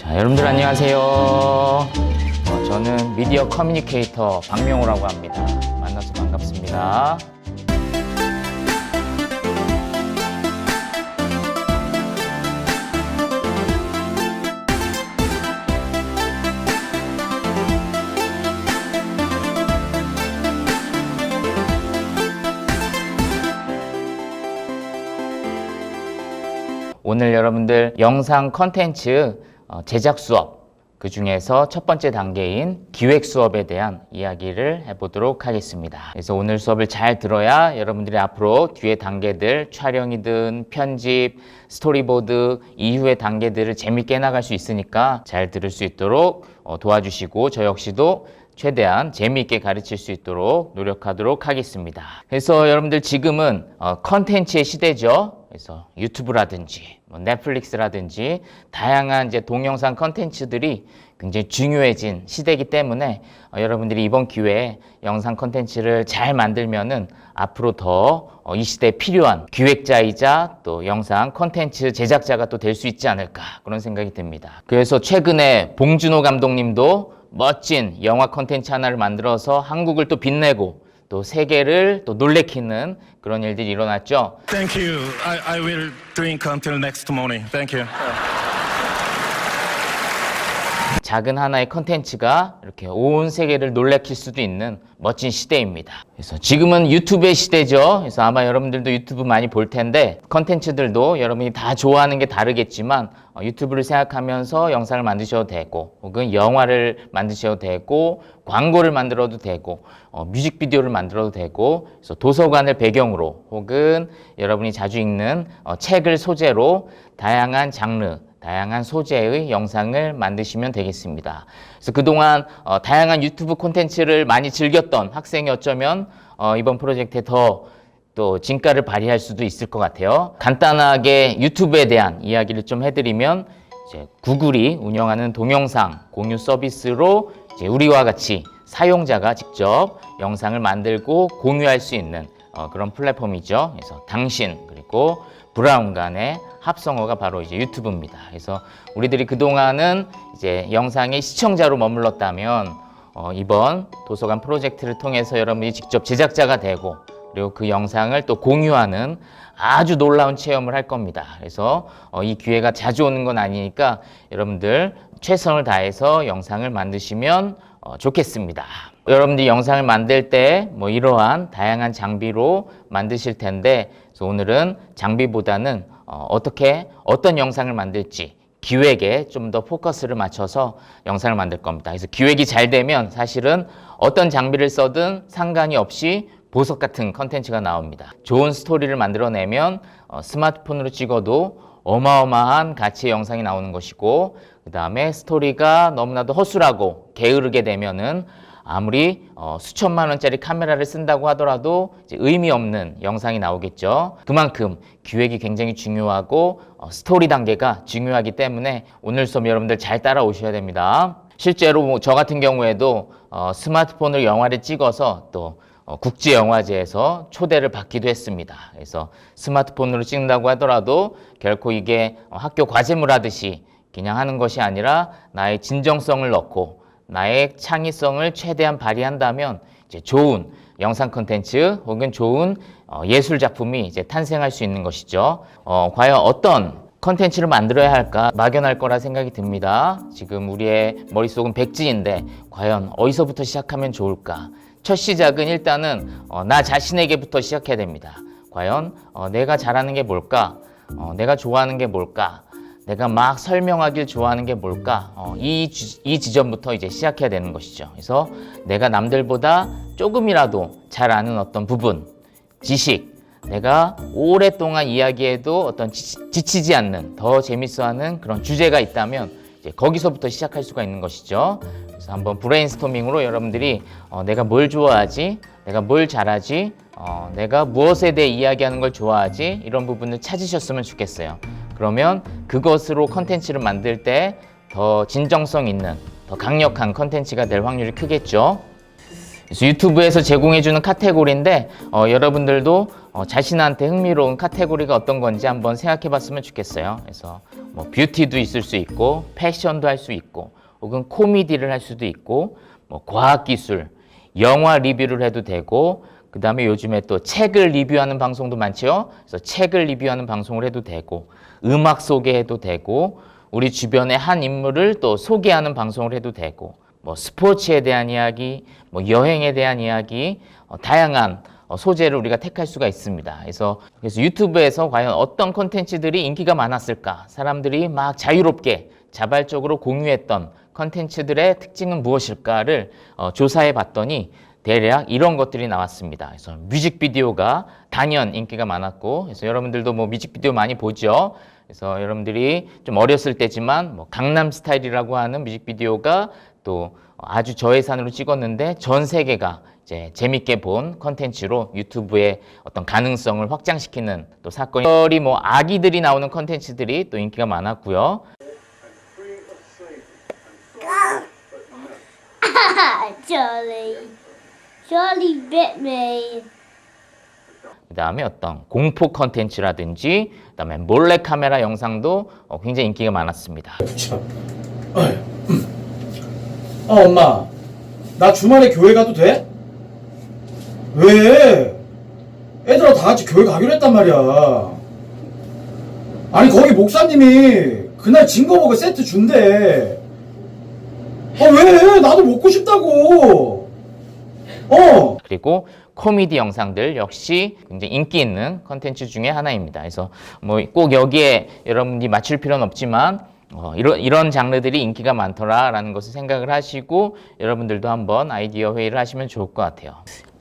자, 여러분들 안녕하세요. 저는 미디어 커뮤니케이터 박명호라고 합니다. 만나서 반갑습니다. 오늘 여러분들 영상 컨텐츠 제작 수업, 그 중에서 첫 번째 단계인 기획 수업에 대한 이야기를 해보도록 하겠습니다. 그래서 오늘 수업을 잘 들어야 여러분들이 앞으로 뒤에 단계들, 촬영이든 편집, 스토리보드 이후의 단계들을 재밌게 해나갈 수 있으니까 잘 들을 수 있도록 도와주시고, 저 역시도 최대한 재미있게 가르칠 수 있도록 노력하도록 하겠습니다. 그래서 여러분들 지금은 컨텐츠의 시대죠. 그래서 유튜브라든지 넷플릭스라든지 다양한 이제 동영상 컨텐츠들이 굉장히 중요해진 시대이기 때문에 여러분들이 이번 기회에 영상 컨텐츠를 잘 만들면은 앞으로 더 이 시대에 필요한 기획자이자 또 영상 컨텐츠 제작자가 또 될 수 있지 않을까, 그런 생각이 듭니다. 그래서 최근에 봉준호 감독님도 멋진 영화 컨텐츠 하나를 만들어서 한국을 또 빛내고 또 세계를 또 놀래키는 그런 일들이 일어났죠. Thank you. I will drink until next morning. Thank you. 작은 하나의 컨텐츠가 이렇게 온 세계를 놀래킬 수도 있는 멋진 시대입니다. 그래서 지금은 유튜브의 시대죠. 그래서 아마 여러분들도 유튜브 많이 볼 텐데, 컨텐츠들도 여러분이 다 좋아하는 게 다르겠지만 유튜브를 생각하면서 영상을 만드셔도 되고, 혹은 영화를 만드셔도 되고, 광고를 만들어도 되고, 뮤직비디오를 만들어도 되고, 그래서 도서관을 배경으로 혹은 여러분이 자주 읽는 책을 소재로 다양한 장르, 다양한 소재의 영상을 만드시면 되겠습니다. 그래서 그동안 다양한 유튜브 콘텐츠를 많이 즐겼던 학생이 어쩌면 이번 프로젝트에 더 또 진가를 발휘할 수도 있을 것 같아요. 간단하게 유튜브에 대한 이야기를 좀 해드리면, 이제 구글이 운영하는 동영상 공유 서비스로 이제 우리와 같이 사용자가 직접 영상을 만들고 공유할 수 있는 그런 플랫폼이죠. 그래서 당신 그리고 브라운 간의 합성어가 바로 이제 유튜브입니다. 그래서 우리들이 그동안은 이제 영상의 시청자로 머물렀다면 이번 도서관 프로젝트를 통해서 여러분이 직접 제작자가 되고, 그리고 그 영상을 또 공유하는 아주 놀라운 체험을 할 겁니다. 그래서 이 기회가 자주 오는 건 아니니까 여러분들 최선을 다해서 영상을 만드시면 좋겠습니다. 여러분들이 영상을 만들 때 이러한 다양한 장비로 만드실 텐데, 그래서 오늘은 장비보다는 어떤 영상을 만들지 기획에 좀 더 포커스를 맞춰서 영상을 만들 겁니다. 그래서 기획이 잘 되면 사실은 어떤 장비를 써든 상관이 없이 보석 같은 컨텐츠가 나옵니다. 좋은 스토리를 만들어내면 스마트폰으로 찍어도 어마어마한 가치의 영상이 나오는 것이고, 그 다음에 스토리가 너무나도 허술하고 게으르게 되면은 아무리 수천만 원짜리 카메라를 쓴다고 하더라도 이제 의미 없는 영상이 나오겠죠. 그만큼 기획이 굉장히 중요하고 스토리 단계가 중요하기 때문에 오늘 수업 여러분들 잘 따라오셔야 됩니다. 실제로 저 같은 경우에도 스마트폰으로 영화를 찍어서 또 국제영화제에서 초대를 받기도 했습니다. 그래서 스마트폰으로 찍는다고 하더라도 결코 이게 학교 과제물 하듯이 그냥 하는 것이 아니라 나의 진정성을 넣고 나의 창의성을 최대한 발휘한다면 이제 좋은 영상 콘텐츠 혹은 좋은 예술 작품이 이제 탄생할 수 있는 것이죠. 과연 어떤 컨텐츠를 만들어야 할까 막연할 거라 생각이 듭니다. 지금 우리의 머릿속은 백지인데 과연 어디서부터 시작하면 좋을까? 첫 시작은 일단은 나 자신에게부터 시작해야 됩니다. 과연 내가 잘하는 게 뭘까? 내가 좋아하는 게 뭘까? 내가 막 설명하길 좋아하는 게 뭘까? 이 지점부터 이제 시작해야 되는 것이죠. 그래서 내가 남들보다 조금이라도 잘 아는 어떤 부분, 지식, 내가 오랫동안 이야기해도 어떤 지치지 않는, 더 재밌어하는 그런 주제가 있다면 이제 거기서부터 시작할 수가 있는 것이죠. 그래서 한번 브레인스토밍으로 여러분들이 내가 뭘 좋아하지? 내가 뭘 잘하지? 내가 무엇에 대해 이야기하는 걸 좋아하지? 이런 부분을 찾으셨으면 좋겠어요. 그러면 그것으로 컨텐츠를 만들 때 더 진정성 있는, 더 강력한 컨텐츠가 될 확률이 크겠죠. 그래서 유튜브에서 제공해주는 카테고리인데 여러분들도 자신한테 흥미로운 카테고리가 어떤 건지 한번 생각해 봤으면 좋겠어요. 그래서 뭐 뷰티도 있을 수 있고 패션도 할 수 있고 혹은 코미디를 할 수도 있고 뭐 과학기술, 영화 리뷰를 해도 되고 그 다음에 요즘에 또 책을 리뷰하는 방송도 많죠. 그래서 책을 리뷰하는 방송을 해도 되고 음악 소개해도 되고 우리 주변의 한 인물을 또 소개하는 방송을 해도 되고 뭐 스포츠에 대한 이야기, 뭐 여행에 대한 이야기, 다양한 소재를 우리가 택할 수가 있습니다. 그래서 유튜브에서 과연 어떤 콘텐츠들이 인기가 많았을까? 사람들이 막 자유롭게 자발적으로 공유했던 콘텐츠들의 특징은 무엇일까를 조사해 봤더니 대략 이런 것들이 나왔습니다. 그래서 뮤직비디오가 단연 인기가 많았고, 그래서 여러분들도 뭐 뮤직비디오 많이 보죠. 그래서 여러분들이 좀 어렸을 때지만 뭐 강남스타일이라고 하는 뮤직비디오가 또 아주 저예산으로 찍었는데 전 세계가 이제 재밌게 본 컨텐츠로 유튜브의 어떤 가능성을 확장시키는 또 사건이, 특별히 뭐 아기들이 나오는 컨텐츠들이 또 인기가 많았고요. Charlie bit me. 그 다음에 어떤 공포 컨텐츠라든지 그 다음에 몰래카메라 영상도 굉장히 인기가 많았습니다. 참. 엄마, 나 주말에 교회 가도 돼? 왜? 애들하고 다 같이 교회 가기로 했단 말이야. 아니 거기 목사님이 그날 징거버거 세트 준대. 왜? 나도 먹고 싶다고. 그리고 코미디 영상들 역시 굉장히 인기 있는 컨텐츠 중에 하나입니다. 그래서 뭐 꼭 여기에 여러분이 맞출 필요는 없지만 이런 장르들이 인기가 많더라라는 것을 생각을 하시고 여러분들도 한번 아이디어 회의를 하시면 좋을 것 같아요.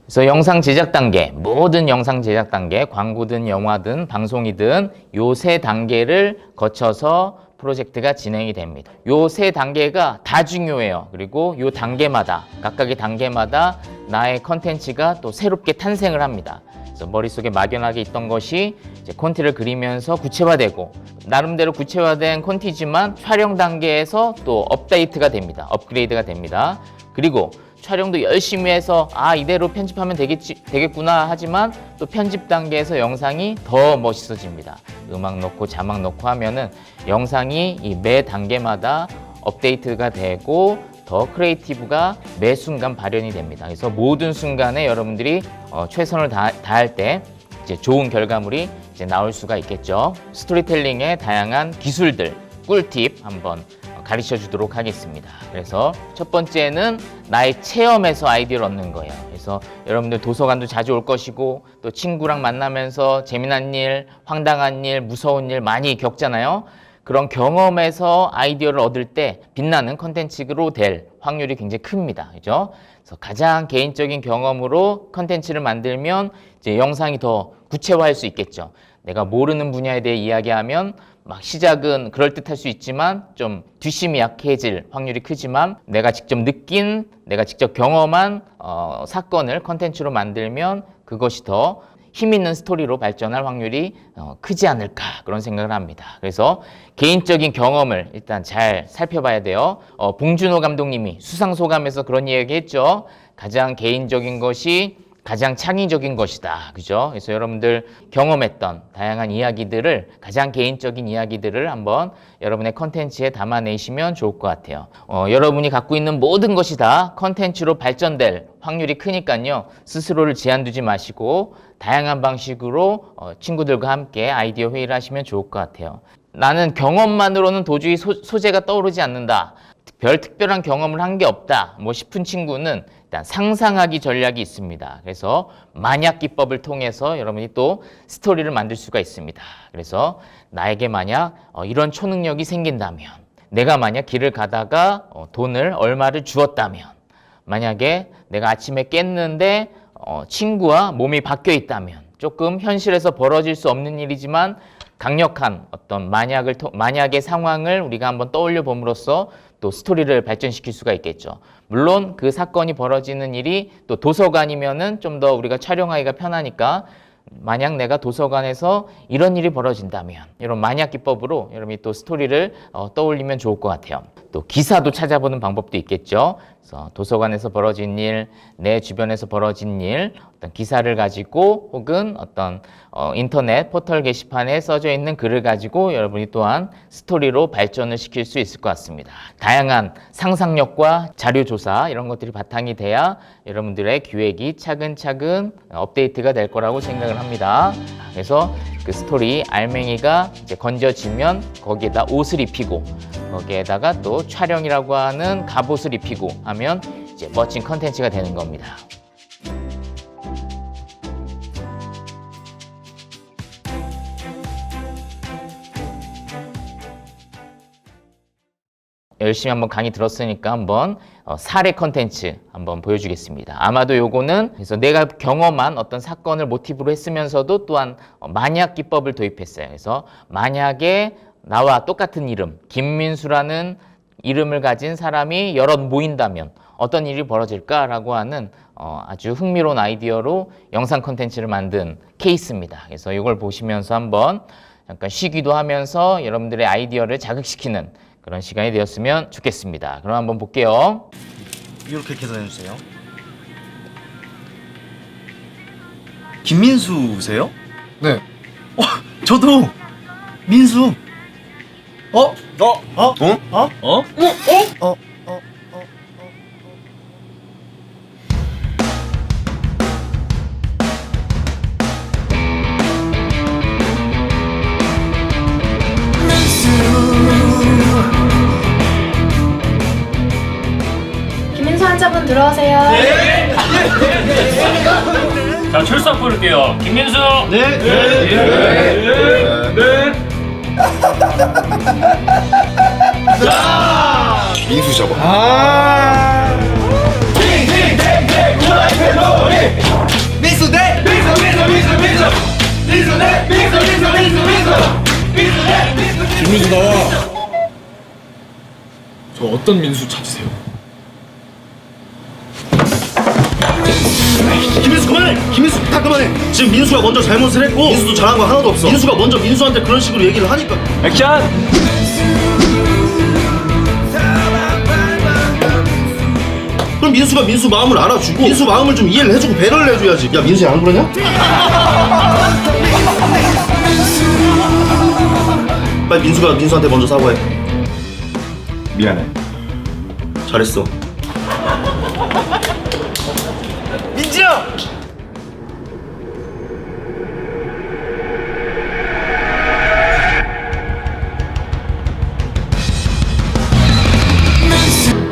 그래서 영상 제작 단계, 모든 영상 제작 단계, 광고든 영화든 방송이든 요 세 단계를 거쳐서 프로젝트가 진행이 됩니다. 요 세 단계가 다 중요해요. 그리고 요 단계마다, 각각의 단계마다 나의 컨텐츠가 또 새롭게 탄생을 합니다. 그래서 머릿속에 막연하게 있던 것이 이제 콘티를 그리면서 구체화되고, 나름대로 구체화된 콘티지만 촬영 단계에서 또 업데이트가 됩니다. 업그레이드가 됩니다. 그리고 촬영도 열심히 해서 이대로 편집하면 되겠구나 하지만 또 편집 단계에서 영상이 더 멋있어집니다. 음악 넣고 자막 넣고 하면은 영상이 이 매 단계마다 업데이트가 되고 더 크리에이티브가 매 순간 발현이 됩니다. 그래서 모든 순간에 여러분들이 최선을 다할 때 이제 좋은 결과물이 이제 나올 수가 있겠죠. 스토리텔링의 다양한 기술들, 꿀팁 한번 가르쳐 주도록 하겠습니다. 그래서 첫 번째는 나의 체험에서 아이디어를 얻는 거예요. 그래서 여러분들 도서관도 자주 올 것이고 또 친구랑 만나면서 재미난 일, 황당한 일, 무서운 일 많이 겪잖아요. 그런 경험에서 아이디어를 얻을 때 빛나는 컨텐츠로 될 확률이 굉장히 큽니다. 그죠? 그래서 가장 개인적인 경험으로 컨텐츠를 만들면 이제 영상이 더 구체화할 수 있겠죠. 내가 모르는 분야에 대해 이야기하면 막 시작은 그럴듯할 수 있지만 좀 뒷심이 약해질 확률이 크지만 내가 직접 느낀, 내가 직접 경험한 사건을 컨텐츠로 만들면 그것이 더 힘있는 스토리로 발전할 확률이 크지 않을까 그런 생각을 합니다. 그래서 개인적인 경험을 일단 잘 살펴봐야 돼요. 봉준호 감독님이 수상소감에서 그런 이야기 했죠. 가장 개인적인 것이 가장 창의적인 것이다. 그죠? 그래서 여러분들 경험했던 다양한 이야기들을, 가장 개인적인 이야기들을 한번 여러분의 컨텐츠에 담아내시면 좋을 것 같아요. 여러분이 갖고 있는 모든 것이 다 컨텐츠로 발전될 확률이 크니까요. 스스로를 제한 두지 마시고 다양한 방식으로 친구들과 함께 아이디어 회의를 하시면 좋을 것 같아요. 나는 경험만으로는 도저히 소재가 떠오르지 않는다. 별 특별한 경험을 한 게 없다 뭐 싶은 친구는 일단 상상하기 전략이 있습니다. 그래서 만약 기법을 통해서 여러분이 또 스토리를 만들 수가 있습니다. 그래서 나에게 만약 이런 초능력이 생긴다면, 내가 만약 길을 가다가 돈을 얼마를 주었다면, 만약에 내가 아침에 깼는데 친구와 몸이 바뀌어 있다면, 조금 현실에서 벌어질 수 없는 일이지만 강력한 어떤 만약의 상황을 우리가 한번 떠올려 봄으로써 또 스토리를 발전시킬 수가 있겠죠. 물론 그 사건이 벌어지는 일이 또 도서관이면은 좀 더 우리가 촬영하기가 편하니까, 만약 내가 도서관에서 이런 일이 벌어진다면, 이런 만약 기법으로 여러분이 또 스토리를 떠올리면 좋을 것 같아요. 또 기사도 찾아보는 방법도 있겠죠. 그래서 도서관에서 벌어진 일, 내 주변에서 벌어진 일, 어떤 기사를 가지고 혹은 어떤 인터넷 포털 게시판에 써져 있는 글을 가지고 여러분이 또한 스토리로 발전을 시킬 수 있을 것 같습니다. 다양한 상상력과 자료조사 이런 것들이 바탕이 돼야 여러분들의 기획이 차근차근 업데이트가 될 거라고 생각을 합니다. 그래서 그 스토리 알맹이가 이제 건져지면 거기에다 옷을 입히고 거기에다가 또 촬영이라고 하는 갑옷을 입히고 하면 이제 멋진 컨텐츠가 되는 겁니다. 열심히 한번 강의 들었으니까 한번 사례 컨텐츠 한번 보여주겠습니다. 아마도 요거는 그래서 내가 경험한 어떤 사건을 모티브로 했으면서도 또한 만약 기법을 도입했어요. 그래서 만약에 나와 똑같은 이름 김민수라는 이름을 가진 사람이 여럿 모인다면 어떤 일이 벌어질까라고 하는 아주 흥미로운 아이디어로 영상 컨텐츠를 만든 케이스입니다. 그래서 이걸 보시면서 한번 약간 쉬기도 하면서 여러분들의 아이디어를 자극시키는 그런 시간이 되었으면 좋겠습니다. 그럼 한번 볼게요. 이렇게 계산해 주세요. 김민수세요? 네. 저도 민수. 김민수 환자분 들어오세요. 자, 출석 부를게요. 김민수. 민수 잡아. 김민수 나와. 저 어떤 민수 찾으세요? 김민수 그만해. 김민수 다 그만해. 지금 민수가 먼저 잘못을 했고 민수도 잘한 거 하나도 없어. 민수가 먼저 민수한테 그런 식으로 얘기를 하니까. 액션. 그럼 민수가 민수 마음을 알아주고 민수 마음을 좀 이해를 해주고 배려를 해줘야지. 야 민수야 안 그러냐? 빨리 민수가 민수한테 먼저 사과해. 미안해. 잘했어. 민지야!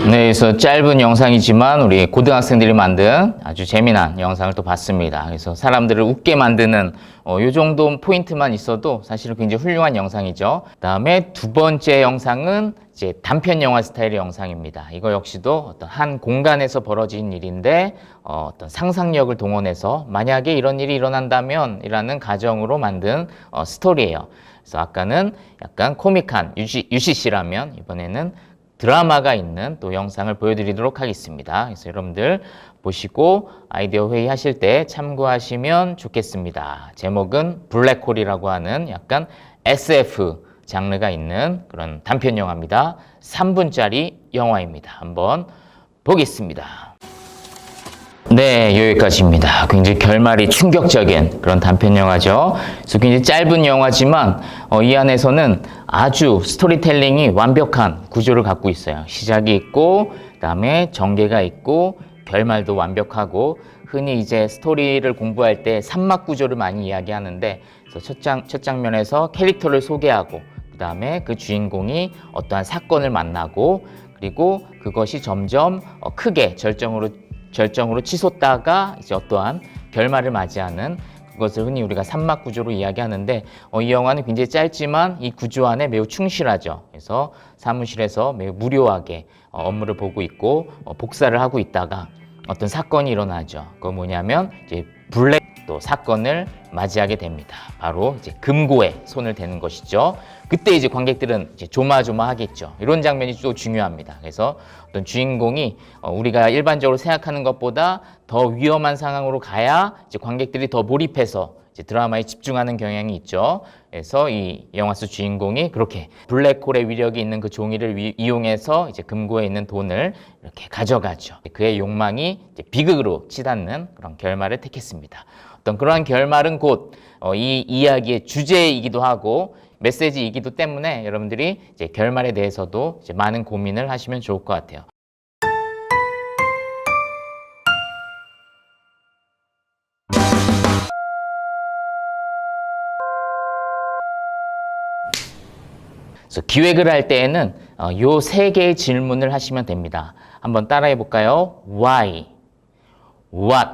네, 그래서 짧은 영상이지만 우리 고등학생들이 만든 아주 재미난 영상을 또 봤습니다. 그래서 사람들을 웃게 만드는 요 정도 포인트만 있어도 사실은 굉장히 훌륭한 영상이죠. 그다음에 두 번째 영상은 이제 단편 영화 스타일의 영상입니다. 이거 역시도 어떤 한 공간에서 벌어진 일인데 어떤 상상력을 동원해서 만약에 이런 일이 일어난다면 이라는 가정으로 만든 스토리예요. 그래서 아까는 약간 코믹한 UCC라면 이번에는 드라마가 있는 또 영상을 보여드리도록 하겠습니다. 그래서 여러분들 보시고 아이디어 회의 하실 때 참고하시면 좋겠습니다. 제목은 블랙홀이라고 하는 약간 SF 장르가 있는 그런 단편 영화입니다. 3분짜리 영화입니다. 한번 보겠습니다. 네, 여기까지입니다. 굉장히 결말이 충격적인 그런 단편 영화죠. 그래서 굉장히 짧은 영화지만 이 안에서는 아주 스토리텔링이 완벽한 구조를 갖고 있어요. 시작이 있고 그다음에 전개가 있고 결말도 완벽하고 흔히 이제 스토리를 공부할 때 삼막 구조를 많이 이야기하는데 그래서 첫 장면에서 캐릭터를 소개하고 그다음에 그 주인공이 어떠한 사건을 만나고 그리고 그것이 점점 크게 절정으로 치솟다가 이제 어떠한 결말을 맞이하는 그것을 흔히 우리가 삼막 구조로 이야기하는데 이 영화는 굉장히 짧지만 이 구조 안에 매우 충실하죠. 그래서 사무실에서 매우 무료하게 업무를 보고 있고 복사를 하고 있다가 어떤 사건이 일어나죠. 그건 뭐냐면 이제 블랙 또 사건을 맞이하게 됩니다. 바로 이제 금고에 손을 대는 것이죠. 그때 이제 관객들은 이제 조마조마하겠죠. 이런 장면이 또 중요합니다. 그래서 어떤 주인공이 우리가 일반적으로 생각하는 것보다 더 위험한 상황으로 가야 이제 관객들이 더 몰입해서 이제 드라마에 집중하는 경향이 있죠. 그래서 이 영화 속 주인공이 그렇게 블랙홀의 위력이 있는 그 종이를 이용해서 이제 금고에 있는 돈을 이렇게 가져가죠. 그의 욕망이 이제 비극으로 치닫는 그런 결말을 택했습니다. 어떤 그러한 결말은 곧 이 이야기의 주제이기도 하고 메시지이기도 때문에 여러분들이 이제 결말에 대해서도 이제 많은 고민을 하시면 좋을 것 같아요. 그래서 기획을 할 때에는 요 세 개의 질문을 하시면 됩니다. 한번 따라해 볼까요? Why, What,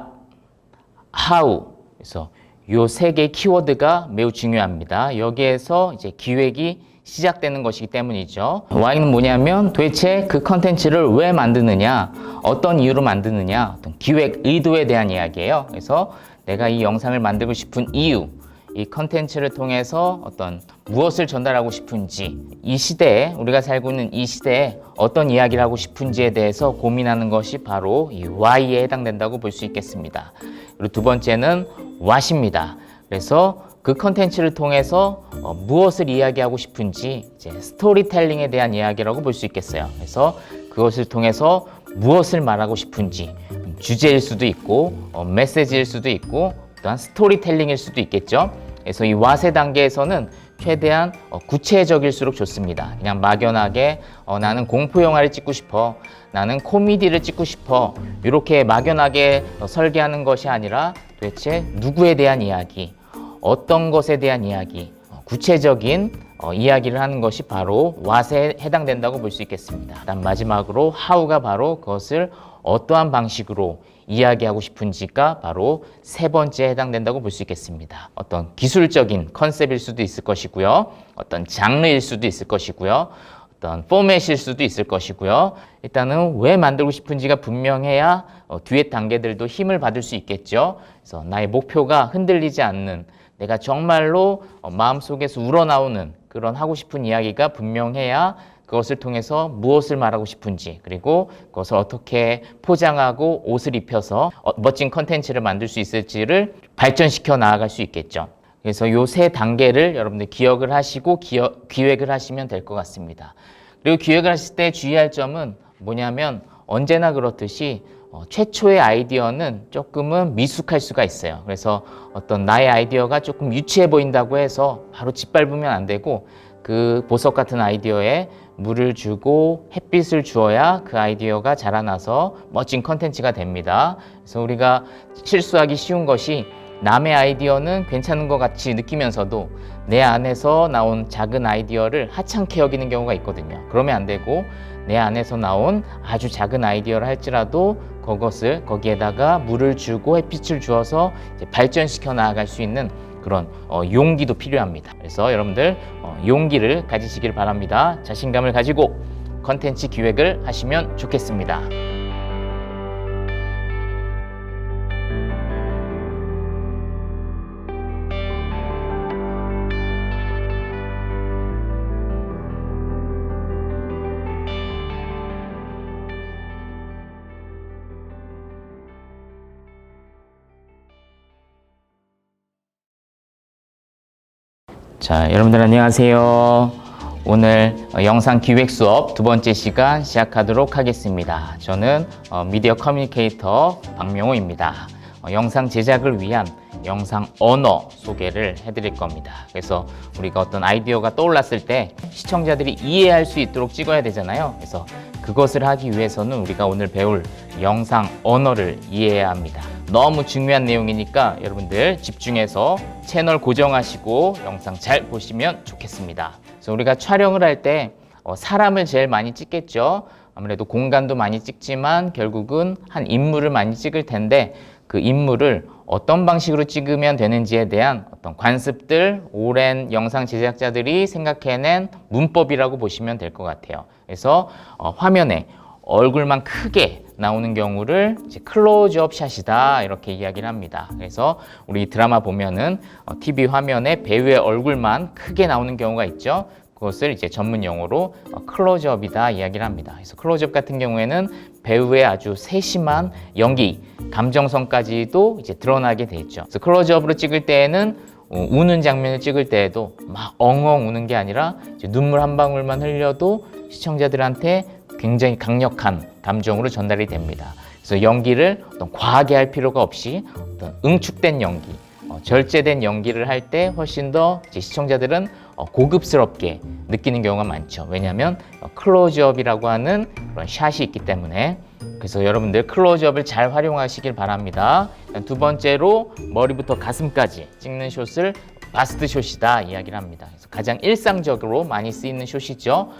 How. 그래서 요 세 개의 키워드가 매우 중요합니다. 여기에서 이제 기획이 시작되는 것이기 때문이죠. Why는 뭐냐면 도대체 그 컨텐츠를 왜 만드느냐, 어떤 이유로 만드느냐, 어떤 기획 의도에 대한 이야기예요. 그래서 내가 이 영상을 만들고 싶은 이유, 이 컨텐츠를 통해서 어떤 무엇을 전달하고 싶은지, 이 시대에, 우리가 살고 있는 이 시대에 어떤 이야기를 하고 싶은지에 대해서 고민하는 것이 바로 이 Why에 해당된다고 볼 수 있겠습니다. 그리고 두 번째는 What입니다. 그래서 그 컨텐츠를 통해서 무엇을 이야기하고 싶은지, 이제 스토리텔링에 대한 이야기라고 볼 수 있겠어요. 그래서 그것을 통해서 무엇을 말하고 싶은지, 주제일 수도 있고 메시지일 수도 있고 또한 스토리텔링일 수도 있겠죠. 그래서 이 What의 단계에서는 최대한 구체적일수록 좋습니다. 그냥 막연하게 나는 공포 영화를 찍고 싶어, 나는 코미디를 찍고 싶어, 이렇게 막연하게 설계하는 것이 아니라 도대체 누구에 대한 이야기, 어떤 것에 대한 이야기, 구체적인 이야기를 하는 것이 바로 What에 해당된다고 볼 수 있겠습니다. 그다음 마지막으로 How가 바로 그것을 어떠한 방식으로 이야기하고 싶은지가 바로 세 번째에 해당된다고 볼 수 있겠습니다. 어떤 기술적인 컨셉일 수도 있을 것이고요. 어떤 장르일 수도 있을 것이고요. 어떤 포맷일 수도 있을 것이고요. 일단은 왜 만들고 싶은지가 분명해야 뒤에 단계들도 힘을 받을 수 있겠죠. 그래서 나의 목표가 흔들리지 않는, 내가 정말로 마음속에서 우러나오는 그런 하고 싶은 이야기가 분명해야 그것을 통해서 무엇을 말하고 싶은지, 그리고 그것을 어떻게 포장하고 옷을 입혀서 멋진 컨텐츠를 만들 수 있을지를 발전시켜 나아갈 수 있겠죠. 그래서 요 세 단계를 여러분들 기억을 하시고 기획을 하시면 될 것 같습니다. 그리고 기획을 하실 때 주의할 점은 뭐냐면 언제나 그렇듯이 최초의 아이디어는 조금은 미숙할 수가 있어요. 그래서 어떤 나의 아이디어가 조금 유치해 보인다고 해서 바로 짓밟으면 안 되고, 그 보석 같은 아이디어에 물을 주고 햇빛을 주어야 그 아이디어가 자라나서 멋진 컨텐츠가 됩니다. 그래서 우리가 실수하기 쉬운 것이 남의 아이디어는 괜찮은 것 같이 느끼면서도 내 안에서 나온 작은 아이디어를 하찮게 여기는 경우가 있거든요. 그러면 안 되고, 내 안에서 나온 아주 작은 아이디어를 할지라도 그것을 거기에다가 물을 주고 햇빛을 주어서 이제 발전시켜 나아갈 수 있는 그런 용기도 필요합니다. 그래서 여러분들 용기를 가지시길 바랍니다. 자신감을 가지고 컨텐츠 기획을 하시면 좋겠습니다. 자, 여러분들 안녕하세요. 오늘 영상 기획 수업 두 번째 시간 시작하도록 하겠습니다. 저는 미디어 커뮤니케이터 박명호입니다. 영상 제작을 위한 영상 언어 소개를 해드릴 겁니다. 그래서 우리가 어떤 아이디어가 떠올랐을 때 시청자들이 이해할 수 있도록 찍어야 되잖아요. 그래서 그것을 하기 위해서는 우리가 오늘 배울 영상 언어를 이해해야 합니다. 너무 중요한 내용이니까 여러분들 집중해서 채널 고정하시고 영상 잘 보시면 좋겠습니다. 그래서 우리가 촬영을 할 때 사람을 제일 많이 찍겠죠. 아무래도 공간도 많이 찍지만 결국은 한 인물을 많이 찍을 텐데, 그 인물을 어떤 방식으로 찍으면 되는지에 대한 어떤 관습들, 오랜 영상 제작자들이 생각해낸 문법이라고 보시면 될 것 같아요. 그래서 화면에 얼굴만 크게 나오는 경우를 이제 클로즈업 샷이다, 이렇게 이야기를 합니다. 그래서 우리 드라마 보면은 TV 화면에 배우의 얼굴만 크게 나오는 경우가 있죠. 그것을 이제 전문 용어로 클로즈업이다 이야기를 합니다. 그래서 클로즈업 같은 경우에는 배우의 아주 세심한 연기, 감정선까지도 이제 드러나게 돼 있죠. 그래서 클로즈업으로 찍을 때에는 우는 장면을 찍을 때에도 막 엉엉 우는 게 아니라 이제 눈물 한 방울만 흘려도 시청자들한테 굉장히 강력한 감정으로 전달이 됩니다. 그래서 연기를 어떤 과하게 할 필요가 없이 어떤 응축된 연기, 절제된 연기를 할 때 훨씬 더 이제 시청자들은 고급스럽게 느끼는 경우가 많죠. 왜냐하면 클로즈업이라고 하는 그런 샷이 있기 때문에. 그래서 여러분들 클로즈업을 잘 활용하시길 바랍니다. 두 번째로 머리부터 가슴까지 찍는 숏을 바스트 숏이다 이야기를 합니다. 그래서 가장 일상적으로 많이 쓰이는 숏이죠.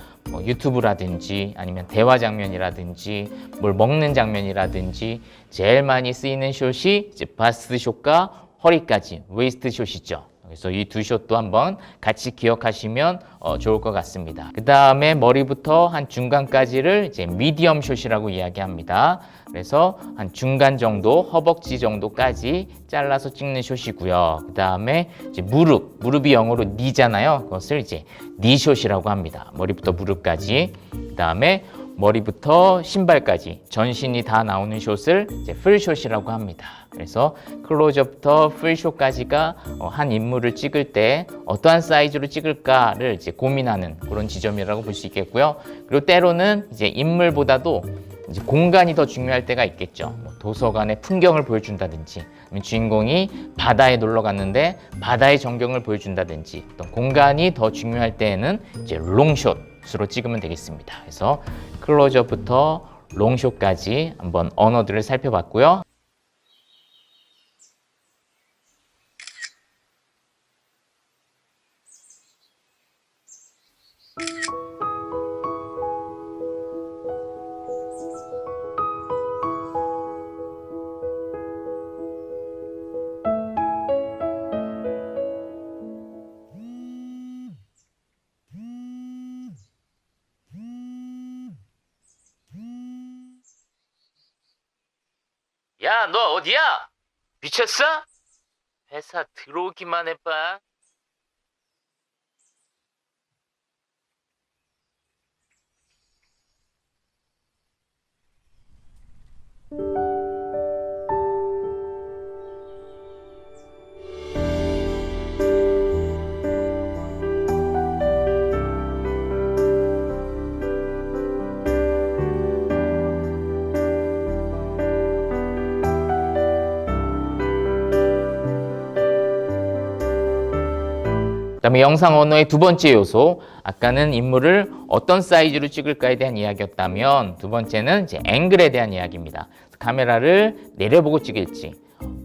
유튜브라든지 아니면 대화 장면이라든지 뭘 먹는 장면이라든지 제일 많이 쓰이는 숏이 이제 바스트 숏과 허리까지 웨이스트 숏이죠. 그래서 이 두 숏도 한번 같이 기억하시면 좋을 것 같습니다. 그 다음에 머리부터 한 중간까지를 이제 미디엄 숏이라고 이야기합니다. 그래서 한 중간 정도, 허벅지 정도까지 잘라서 찍는 숏이고요. 그 다음에 이제 무릎이 영어로 니잖아요. 그것을 이제 니 숏이라고 합니다. 머리부터 무릎까지. 그 다음에 머리부터 신발까지 전신이 다 나오는 숏을 이제 풀숏이라고 합니다. 그래서 클로즈업부터 풀숏까지가 한 인물을 찍을 때 어떠한 사이즈로 찍을까를 이제 고민하는 그런 지점이라고 볼 수 있겠고요. 그리고 때로는 이제 인물보다도 이제 공간이 더 중요할 때가 있겠죠. 도서관의 풍경을 보여준다든지, 아니면 주인공이 바다에 놀러 갔는데 바다의 전경을 보여준다든지, 어떤 공간이 더 중요할 때에는 이제 롱숏으로 찍으면 되겠습니다. 그래서 클로즈업부터 롱숏까지 한번 언어들을 살펴봤고요. 야, 너 어디야? 미쳤어? 회사 들어오기만 해봐. 그다음에 영상 언어의 두 번째 요소, 아까는 인물을 어떤 사이즈로 찍을까에 대한 이야기였다면 두 번째는 이제 앵글에 대한 이야기입니다. 카메라를 내려보고 찍을지,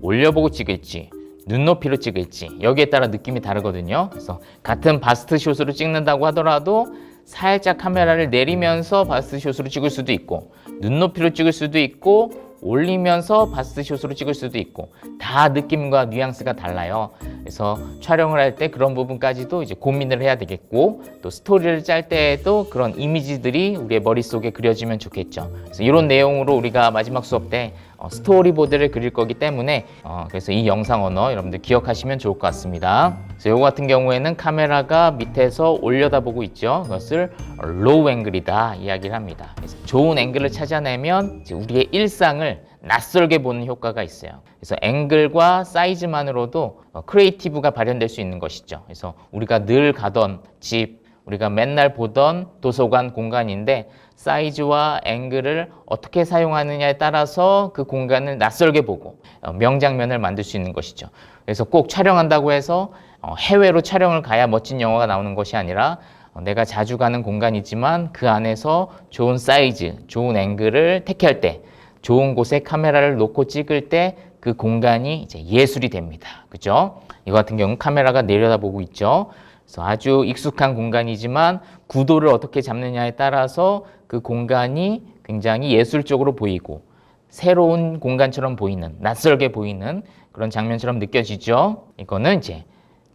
올려보고 찍을지, 눈높이로 찍을지 여기에 따라 느낌이 다르거든요. 그래서 같은 바스트 숏으로 찍는다고 하더라도 살짝 카메라를 내리면서 바스트 숏으로 찍을 수도 있고, 눈높이로 찍을 수도 있고, 올리면서 바스트 숏으로 찍을 수도 있고, 다 느낌과 뉘앙스가 달라요. 그래서 촬영을 할 때 그런 부분까지도 이제 고민을 해야 되겠고, 또 스토리를 짤 때에도 그런 이미지들이 우리의 머릿속에 그려지면 좋겠죠. 그래서 이런 내용으로 우리가 마지막 수업 때 스토리보드를 그릴 거기 때문에 그래서 이 영상 언어 여러분들 기억하시면 좋을 것 같습니다. 그래서 이거 같은 경우에는 카메라가 밑에서 올려다보고 있죠. 그것을 로우 앵글이다 이야기를 합니다. 그래서 좋은 앵글을 찾아내면 이제 우리의 일상을 낯설게 보는 효과가 있어요. 그래서 앵글과 사이즈만으로도 크리에이티브가 발현될 수 있는 것이죠. 그래서 우리가 늘 가던 집, 우리가 맨날 보던 도서관 공간인데 사이즈와 앵글을 어떻게 사용하느냐에 따라서 그 공간을 낯설게 보고 명장면을 만들 수 있는 것이죠. 그래서 꼭 촬영한다고 해서 해외로 촬영을 가야 멋진 영화가 나오는 것이 아니라 내가 자주 가는 공간이지만 그 안에서 좋은 사이즈, 좋은 앵글을 택할 때, 좋은 곳에 카메라를 놓고 찍을 때 그 공간이 이제 예술이 됩니다. 그죠? 이거 같은 경우는 카메라가 내려다보고 있죠. 그래서 아주 익숙한 공간이지만 구도를 어떻게 잡느냐에 따라서 그 공간이 굉장히 예술적으로 보이고 새로운 공간처럼 보이는, 낯설게 보이는 그런 장면처럼 느껴지죠. 이거는 이제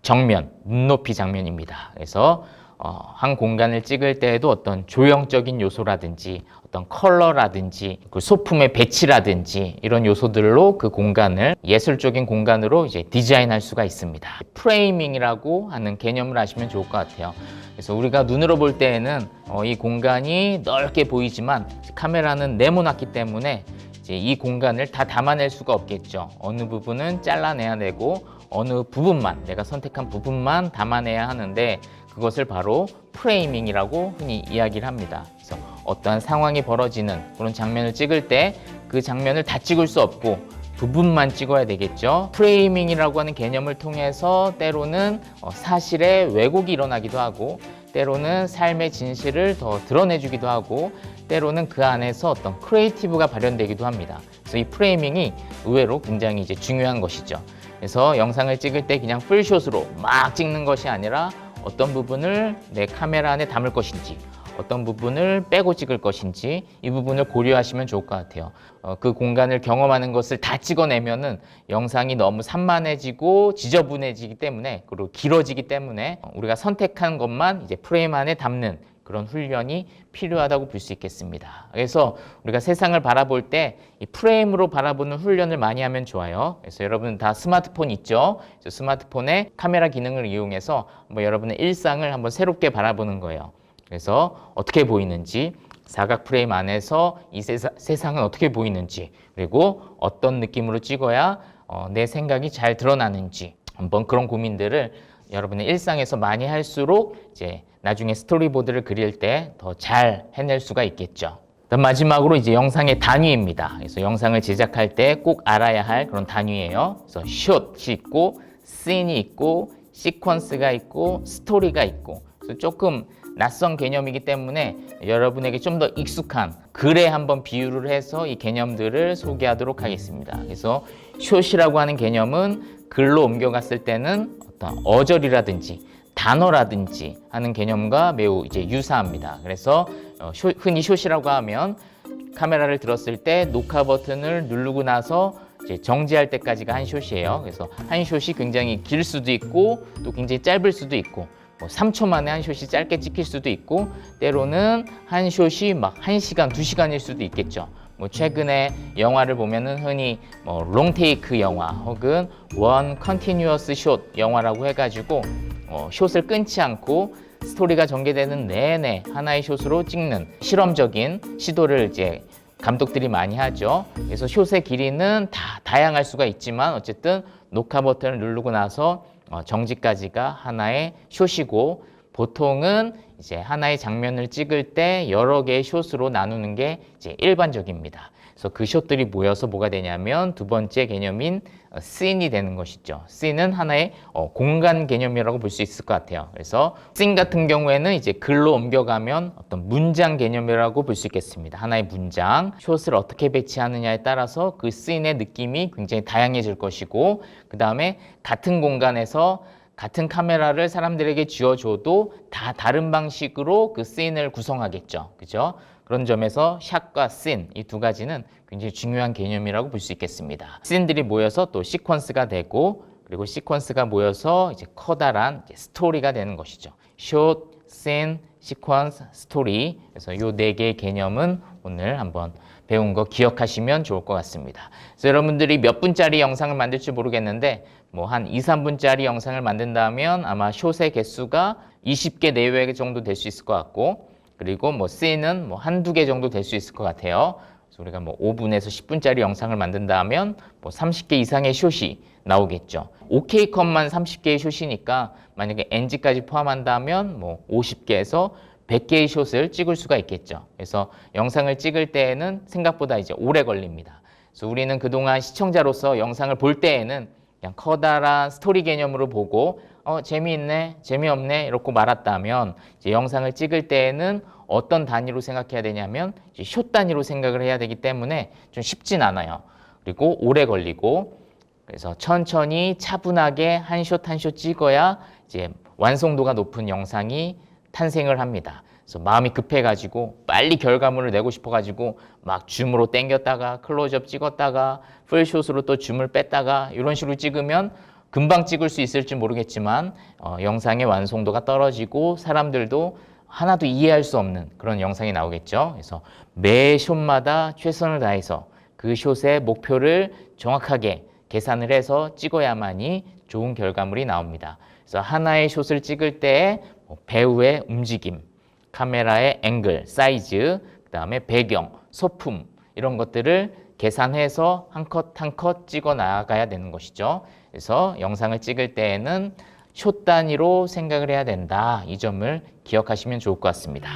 정면, 눈높이 장면입니다. 그래서 한 공간을 찍을 때에도 어떤 조형적인 요소라든지 어떤 컬러라든지 그 소품의 배치라든지 이런 요소들로 그 공간을 예술적인 공간으로 이제 디자인할 수가 있습니다. 프레이밍이라고 하는 개념을 아시면 좋을 것 같아요. 그래서 우리가 눈으로 볼 때에는 이 공간이 넓게 보이지만 카메라는 네모났기 때문에 이제 이 공간을 다 담아낼 수가 없겠죠. 어느 부분은 잘라내야 되고 어느 부분만, 내가 선택한 부분만 담아내야 하는데 그것을 바로 프레이밍이라고 흔히 이야기를 합니다. 그래서 어떠한 상황이 벌어지는 그런 장면을 찍을 때 그 장면을 다 찍을 수 없고 부분만 찍어야 되겠죠. 프레이밍이라고 하는 개념을 통해서 때로는 사실의 왜곡이 일어나기도 하고 때로는 삶의 진실을 더 드러내주기도 하고 때로는 그 안에서 어떤 크리에이티브가 발현되기도 합니다. 그래서 이 프레이밍이 의외로 굉장히 이제 중요한 것이죠. 그래서 영상을 찍을 때 그냥 풀숏으로 막 찍는 것이 아니라 어떤 부분을 내 카메라 안에 담을 것인지 어떤 부분을 빼고 찍을 것인지 이 부분을 고려하시면 좋을 것 같아요. 그 공간을 경험하는 것을 다 찍어내면은 영상이 너무 산만해지고 지저분해지기 때문에 그리고 길어지기 때문에 우리가 선택한 것만 이제 프레임 안에 담는 그런 훈련이 필요하다고 볼 수 있겠습니다. 그래서 우리가 세상을 바라볼 때 이 프레임으로 바라보는 훈련을 많이 하면 좋아요. 그래서 여러분 다 스마트폰 있죠? 스마트폰의 카메라 기능을 이용해서 한번 여러분의 일상을 한번 새롭게 바라보는 거예요. 그래서 어떻게 보이는지, 사각 프레임 안에서 이 세상은 어떻게 보이는지, 그리고 어떤 느낌으로 찍어야 내 생각이 잘 드러나는지 한번 그런 고민들을 여러분의 일상에서 많이 할수록 이제 나중에 스토리보드를 그릴 때 더 잘 해낼 수가 있겠죠. 그다음 마지막으로 이제 영상의 단위입니다. 그래서 영상을 제작할 때 꼭 알아야 할 그런 단위예요. 그래서 숏이 있고, 씬이 있고, 시퀀스가 있고, 스토리가 있고. 그래서 조금 낯선 개념이기 때문에 여러분에게 좀 더 익숙한 글에 한번 비유를 해서 이 개념들을 소개하도록 하겠습니다. 그래서 숏이라고 하는 개념은 글로 옮겨갔을 때는 어떤 어절이라든지 단어라든지 하는 개념과 매우 이제 유사합니다. 그래서 흔히 숏이라고 하면 카메라를 들었을 때 녹화 버튼을 누르고 나서 이제 정지할 때까지가 한 숏이에요. 그래서 한 숏이 굉장히 길 수도 있고 또 굉장히 짧을 수도 있고 3초 만에 한 숏이 짧게 찍힐 수도 있고 때로는 한 숏이 막 1시간, 2시간일 수도 있겠죠. 최근에 영화를 보면은 흔히 롱테이크 영화 혹은 원 컨티뉴어스 숏 영화라고 해가지고 숏을 끊지 않고 스토리가 전개되는 내내 하나의 숏으로 찍는 실험적인 시도를 이제 감독들이 많이 하죠. 그래서 숏의 길이는 다 다양할 수가 있지만 어쨌든 녹화 버튼을 누르고 나서 정지까지가 하나의 숏이고 보통은 이제 하나의 장면을 찍을 때 여러 개의 숏으로 나누는 게 이제 일반적입니다. 그래서 그 숏들이 모여서 뭐가 되냐면 두 번째 개념인 씬이 되는 것이죠. 씬은 하나의 공간 개념이라고 볼 수 있을 것 같아요. 그래서 씬 같은 경우에는 이제 글로 옮겨가면 어떤 문장 개념이라고 볼 수 있겠습니다. 하나의 문장, 숏을 어떻게 배치하느냐에 따라서 그 씬의 느낌이 굉장히 다양해질 것이고 그 다음에 같은 공간에서 같은 카메라를 사람들에게 쥐어줘도 다 다른 방식으로 그 씬을 구성하겠죠. 그죠? 그런 점에서 샷과 씬, 이 두 가지는 굉장히 중요한 개념이라고 볼 수 있겠습니다. 씬들이 모여서 또 시퀀스가 되고 그리고 시퀀스가 모여서 이제 커다란 이제 스토리가 되는 것이죠. 숏, 씬, 시퀀스, 스토리. 그래서 이 네 개의 개념은 오늘 한번 배운 거 기억하시면 좋을 것 같습니다. 그래서 여러분들이 몇 분짜리 영상을 만들지 모르겠는데 한 2, 3분짜리 영상을 만든다면 아마 숏의 개수가 20개 내외 정도 될 수 있을 것 같고 그리고 씬은 한두 개 정도 될 수 있을 것 같아요. 그래서 우리가 5분에서 10분짜리 영상을 만든다면 30개 이상의 숏이 나오겠죠. OK 컷만 30개의 숏이니까 만약에 NG까지 포함한다면 50개에서 100개의 숏을 찍을 수가 있겠죠. 그래서 영상을 찍을 때에는 생각보다 이제 오래 걸립니다. 그래서 우리는 그동안 시청자로서 영상을 볼 때에는 그냥 커다란 스토리 개념으로 보고 재미있네, 재미없네 이렇게 말았다면 이제 영상을 찍을 때에는 어떤 단위로 생각해야 되냐면 이제 숏 단위로 생각을 해야 되기 때문에 좀 쉽진 않아요. 그리고 오래 걸리고 그래서 천천히 차분하게 한 숏 한 숏 찍어야 이제 완성도가 높은 영상이 탄생을 합니다. 그래서 마음이 급해가지고 빨리 결과물을 내고 싶어가지고 막 줌으로 당겼다가 클로즈업 찍었다가 풀숏으로 또 줌을 뺐다가 이런 식으로 찍으면 금방 찍을 수 있을지 모르겠지만 영상의 완성도가 떨어지고 사람들도 하나도 이해할 수 없는 그런 영상이 나오겠죠. 그래서 매 숏마다 최선을 다해서 그 숏의 목표를 정확하게 계산을 해서 찍어야만이 좋은 결과물이 나옵니다. 그래서 하나의 숏을 찍을 때 배우의 움직임, 카메라의 앵글, 사이즈, 그 다음에 배경, 소품 이런 것들을 계산해서 한 컷 한 컷 찍어 나가야 되는 것이죠. 그래서 영상을 찍을 때에는 숏 단위로 생각을 해야 된다. 이 점을 기억하시면 좋을 것 같습니다.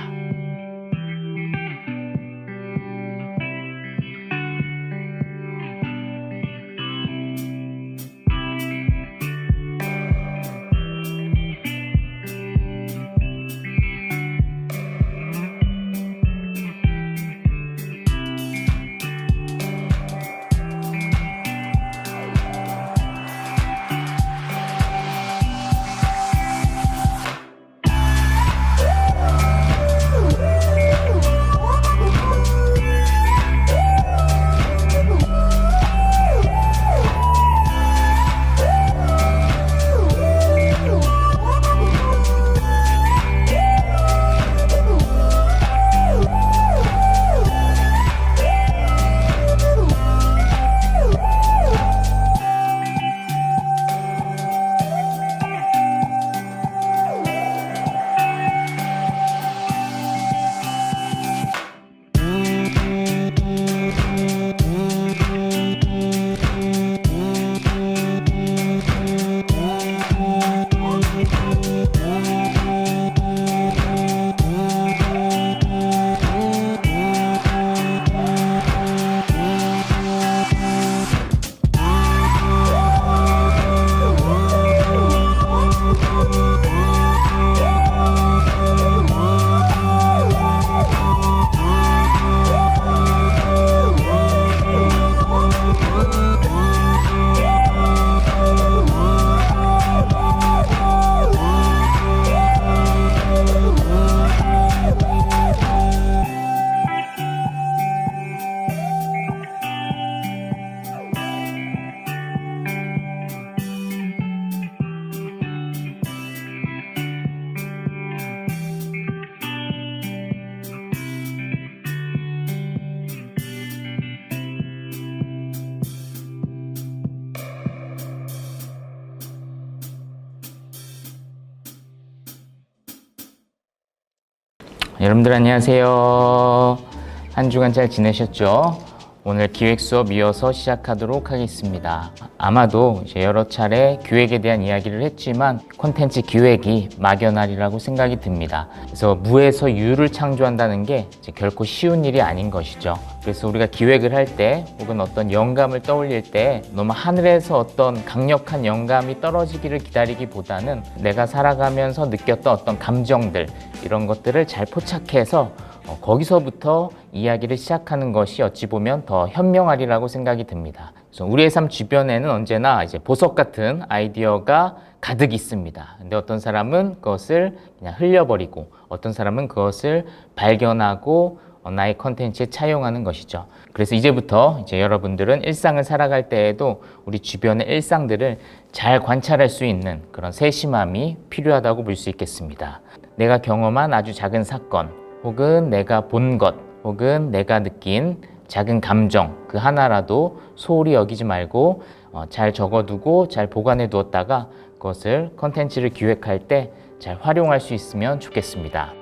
여러분들 안녕하세요. 한 주간 잘 지내셨죠? 오늘 기획 수업 이어서 시작하도록 하겠습니다. 아마도 이제 여러 차례 기획에 대한 이야기를 했지만 콘텐츠 기획이 막연하리라고 생각이 듭니다. 그래서 무에서 유를 창조한다는 게 이제 결코 쉬운 일이 아닌 것이죠. 그래서 우리가 기획을 할 때 혹은 어떤 영감을 떠올릴 때 너무 하늘에서 어떤 강력한 영감이 떨어지기를 기다리기보다는 내가 살아가면서 느꼈던 어떤 감정들 이런 것들을 잘 포착해서 거기서부터 이야기를 시작하는 것이 어찌 보면 더 현명하리라고 생각이 듭니다. 그래서 우리의 삶 주변에는 언제나 이제 보석 같은 아이디어가 가득 있습니다. 근데 어떤 사람은 그것을 그냥 흘려버리고 어떤 사람은 그것을 발견하고 나의 컨텐츠에 차용하는 것이죠. 그래서 이제부터 이제 여러분들은 일상을 살아갈 때에도 우리 주변의 일상들을 잘 관찰할 수 있는 그런 세심함이 필요하다고 볼 수 있겠습니다. 내가 경험한 아주 작은 사건 혹은 내가 본 것, 혹은 내가 느낀 작은 감정 그 하나라도 소홀히 여기지 말고 잘 적어두고 잘 보관해 두었다가 그것을 컨텐츠를 기획할 때 잘 활용할 수 있으면 좋겠습니다.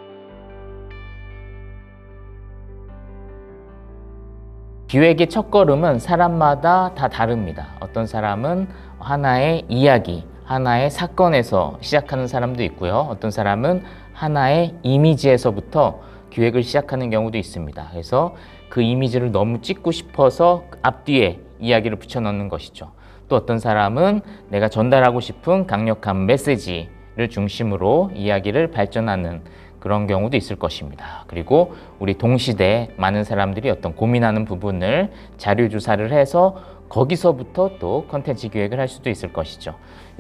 기획의 첫걸음은 사람마다 다 다릅니다. 어떤 사람은 하나의 이야기, 하나의 사건에서 시작하는 사람도 있고요. 어떤 사람은 하나의 이미지에서부터 기획을 시작하는 경우도 있습니다. 그래서 그 이미지를 너무 찍고 싶어서 앞뒤에 이야기를 붙여넣는 것이죠. 또 어떤 사람은 내가 전달하고 싶은 강력한 메시지를 중심으로 이야기를 발전하는 그런 경우도 있을 것입니다. 그리고 우리 동시대에 많은 사람들이 어떤 고민하는 부분을 자료 조사를 해서 거기서부터 또 컨텐츠 기획을 할 수도 있을 것이죠.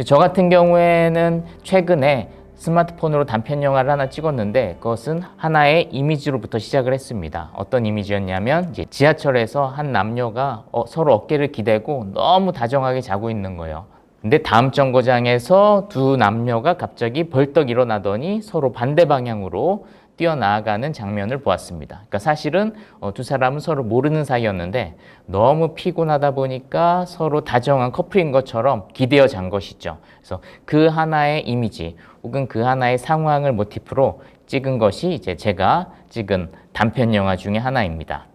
저 같은 경우에는 최근에 스마트폰으로 단편 영화를 하나 찍었는데 그것은 하나의 이미지로부터 시작을 했습니다. 어떤 이미지였냐면 이제 지하철에서 한 남녀가 서로 어깨를 기대고 너무 다정하게 자고 있는 거예요. 근데 다음 정거장에서 두 남녀가 갑자기 벌떡 일어나더니 서로 반대 방향으로 뛰어나가는 장면을 보았습니다. 그러니까 사실은 두 사람은 서로 모르는 사이였는데 너무 피곤하다 보니까 서로 다정한 커플인 것처럼 기대어 잔 것이죠. 그래서 그 하나의 이미지 혹은 그 하나의 상황을 모티프로 찍은 것이 이제 제가 찍은 단편 영화 중에 하나입니다.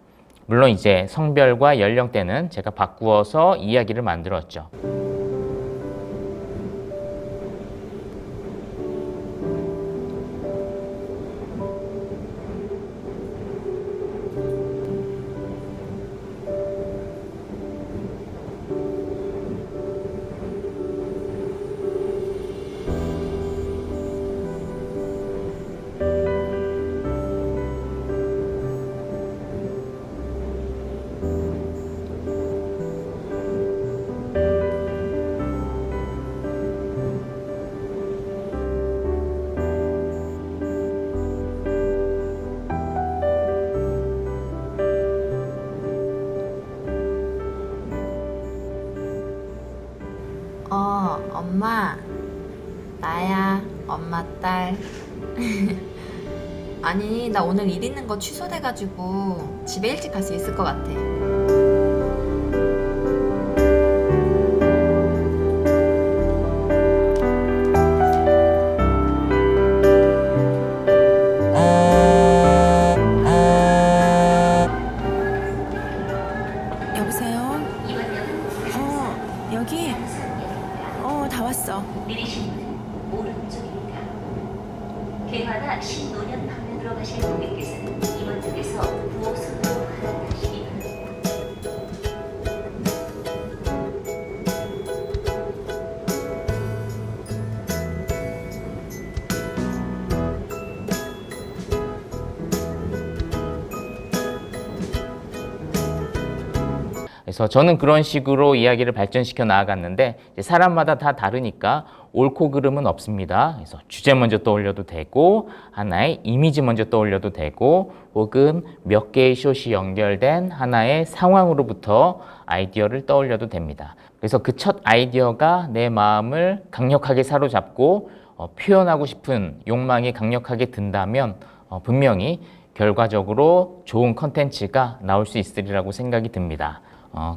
물론 이제 성별과 연령대는 제가 바꾸어서 이야기를 만들었죠. 엄마. 나야, 엄마 딸. 아니, 나 오늘 일 있는 거 취소돼가지고 집에 일찍 갈 수 있을 것 같아. 여보세요? 여기? 다 왔어. 내리시는 오른쪽입니다. 개화나 신노년 방면으로 가실 고객께서는 이번 쪽에서 부호선으로 갈아타시기 바랍니다. 그래서 저는 그런 식으로 이야기를 발전시켜 나아갔는데 이제 사람마다 다 다르니까 옳고 그름은 없습니다. 그래서 주제 먼저 떠올려도 되고 하나의 이미지 먼저 떠올려도 되고 혹은 몇 개의 숏이 연결된 하나의 상황으로부터 아이디어를 떠올려도 됩니다. 그래서 그 첫 아이디어가 내 마음을 강력하게 사로잡고 표현하고 싶은 욕망이 강력하게 든다면 분명히 결과적으로 좋은 컨텐츠가 나올 수 있으리라고 생각이 듭니다.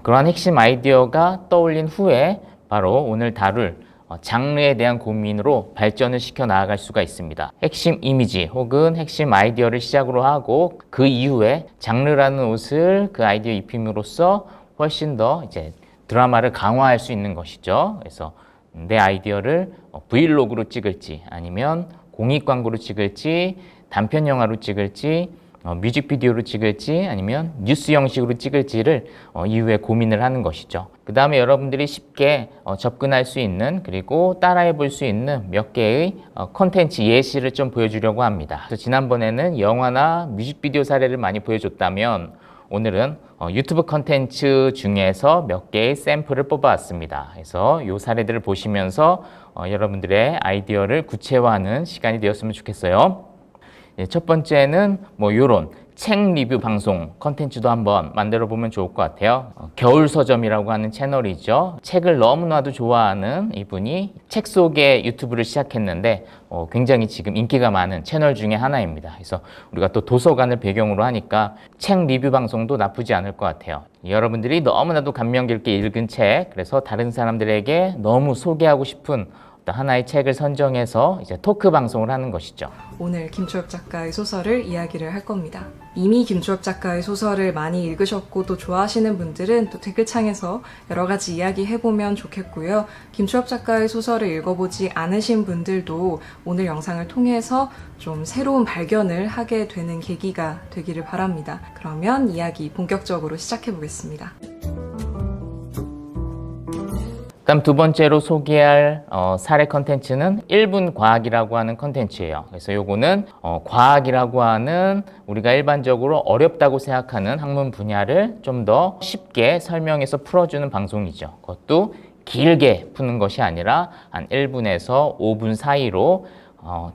그러한 핵심 아이디어가 떠올린 후에 바로 오늘 다룰 장르에 대한 고민으로 발전을 시켜 나아갈 수가 있습니다. 핵심 이미지 혹은 핵심 아이디어를 시작으로 하고 그 이후에 장르라는 옷을 그 아이디어 입힘으로써 훨씬 더 이제 드라마를 강화할 수 있는 것이죠. 그래서 내 아이디어를 브이로그로 찍을지 아니면 공익 광고로 찍을지 단편 영화로 찍을지 뮤직비디오로 찍을지 아니면 뉴스 형식으로 찍을지를 이후에 고민을 하는 것이죠. 그 다음에 여러분들이 쉽게 접근할 수 있는 그리고 따라해 볼 수 있는 몇 개의 콘텐츠 예시를 좀 보여주려고 합니다. 그래서 지난번에는 영화나 뮤직비디오 사례를 많이 보여줬다면 오늘은 유튜브 콘텐츠 중에서 몇 개의 샘플을 뽑아왔습니다. 그래서 이 사례들을 보시면서 여러분들의 아이디어를 구체화하는 시간이 되었으면 좋겠어요. 첫 번째는 요런 책 리뷰 방송 컨텐츠도 한번 만들어 보면 좋을 것 같아요. 겨울 서점이라고 하는 채널이죠. 책을 너무나도 좋아하는 이분이 책 소개 유튜브를 시작했는데 굉장히 지금 인기가 많은 채널 중에 하나입니다. 그래서 우리가 또 도서관을 배경으로 하니까 책 리뷰 방송도 나쁘지 않을 것 같아요. 여러분들이 너무나도 감명 깊게 읽은 책, 그래서 다른 사람들에게 너무 소개하고 싶은 하나의 책을 선정해서 이제 토크 방송을 하는 것이죠. 오늘 김초엽 작가의 소설을 이야기를 할 겁니다. 이미 김초엽 작가의 소설을 많이 읽으셨고 또 좋아하시는 분들은 또 댓글창에서 여러 가지 이야기 해보면 좋겠고요. 김초엽 작가의 소설을 읽어보지 않으신 분들도 오늘 영상을 통해서 좀 새로운 발견을 하게 되는 계기가 되기를 바랍니다. 그러면 이야기 본격적으로 시작해 보겠습니다. 그다음 두 번째로 소개할 사례 컨텐츠는 1분 과학이라고 하는 컨텐츠예요. 그래서 요거는 과학이라고 하는 우리가 일반적으로 어렵다고 생각하는 학문 분야를 좀 더 쉽게 설명해서 풀어주는 방송이죠. 그것도 길게 푸는 것이 아니라 한 1분에서 5분 사이로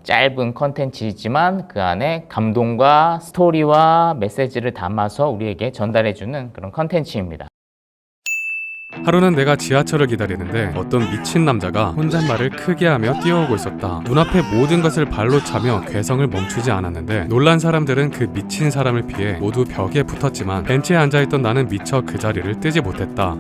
짧은 컨텐츠이지만 그 안에 감동과 스토리와 메시지를 담아서 우리에게 전달해주는 그런 컨텐츠입니다. 하루는 내가 지하철을 기다리는데 어떤 미친 남자가 혼잣말을 크게 하며 뛰어오고 있었다. 눈앞의 모든 것을 발로 차며 괴성을 멈추지 않았는데 놀란 사람들은 그 미친 사람을 피해 모두 벽에 붙었지만 벤치에 앉아있던 나는 미처 그 자리를 뜨지 못했다.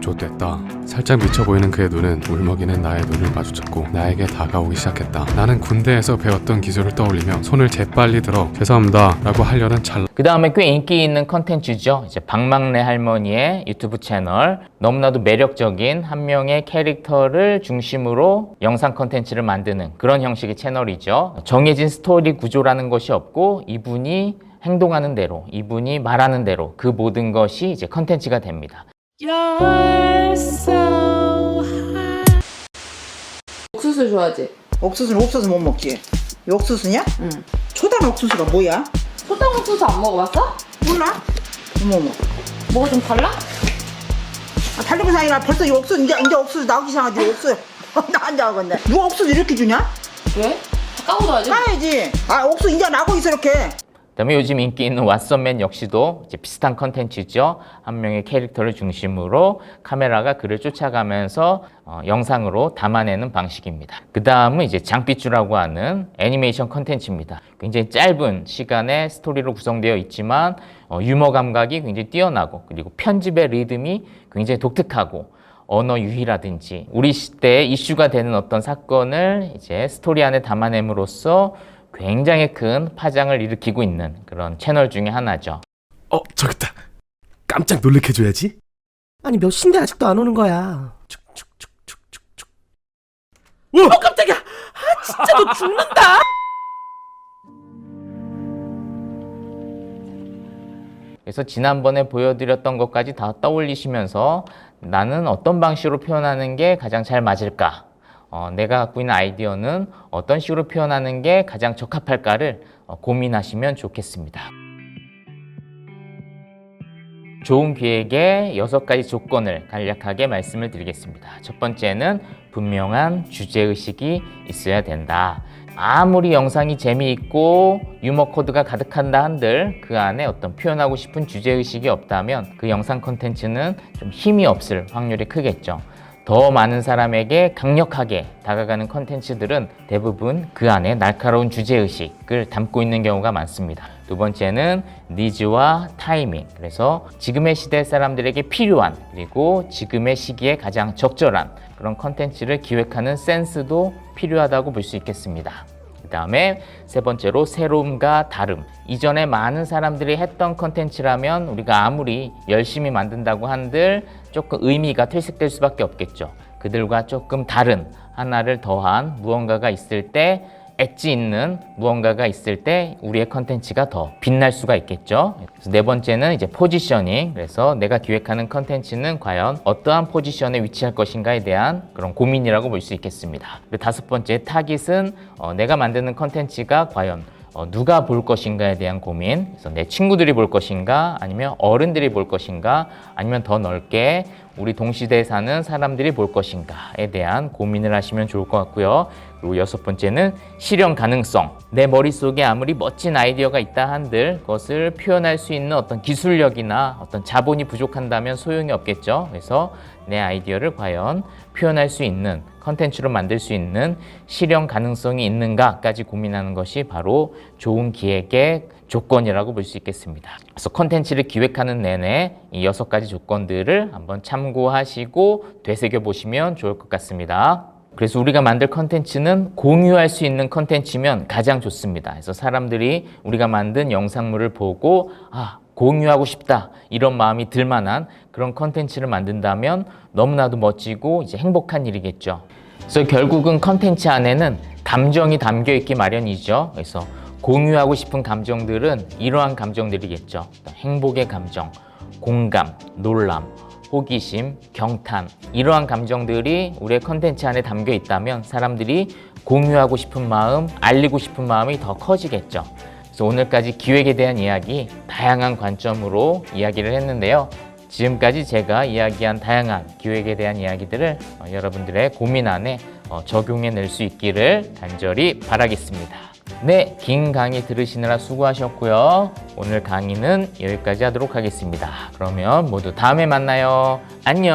좆됐다. 살짝 미쳐 보이는 그의 눈은 울먹이는 나의 눈을 마주쳤고 나에게 다가오기 시작했다. 나는 군대에서 배웠던 기술을 떠올리며 손을 재빨리 들어 죄송합니다 라고 하려는 찰나. 그 다음에 꽤 인기 있는 컨텐츠죠. 이제 박막내 할머니의 유튜브 채널. 너무나도 매력적인 한 명의 캐릭터를 중심으로 영상 컨텐츠를 만드는 그런 형식의 채널이죠. 정해진 스토리 구조라는 것이 없고 이분이 행동하는 대로, 이분이 말하는 대로 그 모든 것이 이제 컨텐츠가 됩니다. 옥수수 좋아하지? 옥수수는 없어서 못 먹지. 옥수수냐? 응. 초당 옥수수가 뭐야? 소당 옥수수 안 먹어봤어? 몰라? 어머머. 뭐가 좀 달라? 아, 달리고 사이라 벌써 이 옥수수 이제 옥수수 나오기 시작하지. 옥수수 나 앉아가겠네. 누가 옥수수 이렇게 주냐? 왜? 다 까먹어야지. 까야지. 아 옥수수 이제 나고 있어 이렇게. 그다음에 요즘 인기 있는 왓썸맨 역시도 이제 비슷한 컨텐츠죠. 한 명의 캐릭터를 중심으로 카메라가 그를 쫓아가면서 영상으로 담아내는 방식입니다. 그 다음은 이제 장삐쭈라고 하는 애니메이션 컨텐츠입니다. 굉장히 짧은 시간에 스토리로 구성되어 있지만 유머 감각이 굉장히 뛰어나고 그리고 편집의 리듬이 굉장히 독특하고 언어 유희라든지 우리 시대에 이슈가 되는 어떤 사건을 이제 스토리 안에 담아냄으로써 굉장히 큰 파장을 일으키고 있는 그런 채널 중에 하나죠. 저기 있다. 깜짝 놀래켜줘야지. 아니 몇 시인데 아직도 안 오는 거야. 깜짝이야. 아 진짜 너 죽는다. 그래서 지난번에 보여드렸던 것까지 다 떠올리시면서 나는 어떤 방식으로 표현하는 게 가장 잘 맞을까? 내가 갖고 있는 아이디어는 어떤 식으로 표현하는 게 가장 적합할까를 고민하시면 좋겠습니다. 좋은 기획의 6가지 조건을 간략하게 말씀을 드리겠습니다. 첫 번째는 분명한 주제의식이 있어야 된다. 아무리 영상이 재미있고 유머 코드가 가득한다 한들 그 안에 어떤 표현하고 싶은 주제의식이 없다면 그 영상 콘텐츠는 좀 힘이 없을 확률이 크겠죠. 더 많은 사람에게 강력하게 다가가는 컨텐츠들은 대부분 그 안에 날카로운 주제의식을 담고 있는 경우가 많습니다. 두 번째는 니즈와 타이밍. 그래서 지금의 시대 사람들에게 필요한 그리고 지금의 시기에 가장 적절한 그런 컨텐츠를 기획하는 센스도 필요하다고 볼 수 있겠습니다. 그 다음에 세 번째로 새로움과 다름. 이전에 많은 사람들이 했던 컨텐츠라면 우리가 아무리 열심히 만든다고 한들 조금 의미가 퇴색될 수밖에 없겠죠. 그들과 조금 다른 하나를 더한 무언가가 있을 때 엣지 있는 무언가가 있을 때 우리의 컨텐츠가 더 빛날 수가 있겠죠. 그래서 네 번째는 이제 포지셔닝. 그래서 내가 기획하는 컨텐츠는 과연 어떠한 포지션에 위치할 것인가에 대한 그런 고민이라고 볼 수 있겠습니다. 그리고 다섯 번째 타깃은 내가 만드는 컨텐츠가 과연 누가 볼 것인가에 대한 고민. 그래서 내 친구들이 볼 것인가 아니면 어른들이 볼 것인가 아니면 더 넓게 우리 동시대에 사는 사람들이 볼 것인가에 대한 고민을 하시면 좋을 것 같고요. 그리고 여섯 번째는 실현 가능성. 내 머릿속에 아무리 멋진 아이디어가 있다 한들 그것을 표현할 수 있는 어떤 기술력이나 어떤 자본이 부족한다면 소용이 없겠죠. 그래서 내 아이디어를 과연 표현할 수 있는 컨텐츠로 만들 수 있는 실현 가능성이 있는가까지 고민하는 것이 바로 좋은 기획의 조건이라고 볼 수 있겠습니다. 그래서 컨텐츠를 기획하는 내내 이 6가지 조건들을 한번 참고하시고 되새겨 보시면 좋을 것 같습니다. 그래서 우리가 만들 컨텐츠는 공유할 수 있는 컨텐츠면 가장 좋습니다. 그래서 사람들이 우리가 만든 영상물을 보고 공유하고 싶다 이런 마음이 들 만한 그런 컨텐츠를 만든다면 너무나도 멋지고 이제 행복한 일이겠죠. 그래서 결국은 컨텐츠 안에는 감정이 담겨 있기 마련이죠. 그래서 공유하고 싶은 감정들은 이러한 감정들이겠죠. 행복의 감정, 공감, 놀람, 호기심, 경탄 이러한 감정들이 우리의 컨텐츠 안에 담겨 있다면 사람들이 공유하고 싶은 마음, 알리고 싶은 마음이 더 커지겠죠. 그래서 오늘까지 기획에 대한 이야기 다양한 관점으로 이야기를 했는데요. 지금까지 제가 이야기한 다양한 기획에 대한 이야기들을 여러분들의 고민 안에 적용해낼 수 있기를 간절히 바라겠습니다. 네, 긴 강의 들으시느라 수고하셨고요. 오늘 강의는 여기까지 하도록 하겠습니다. 그러면 모두 다음에 만나요. 안녕.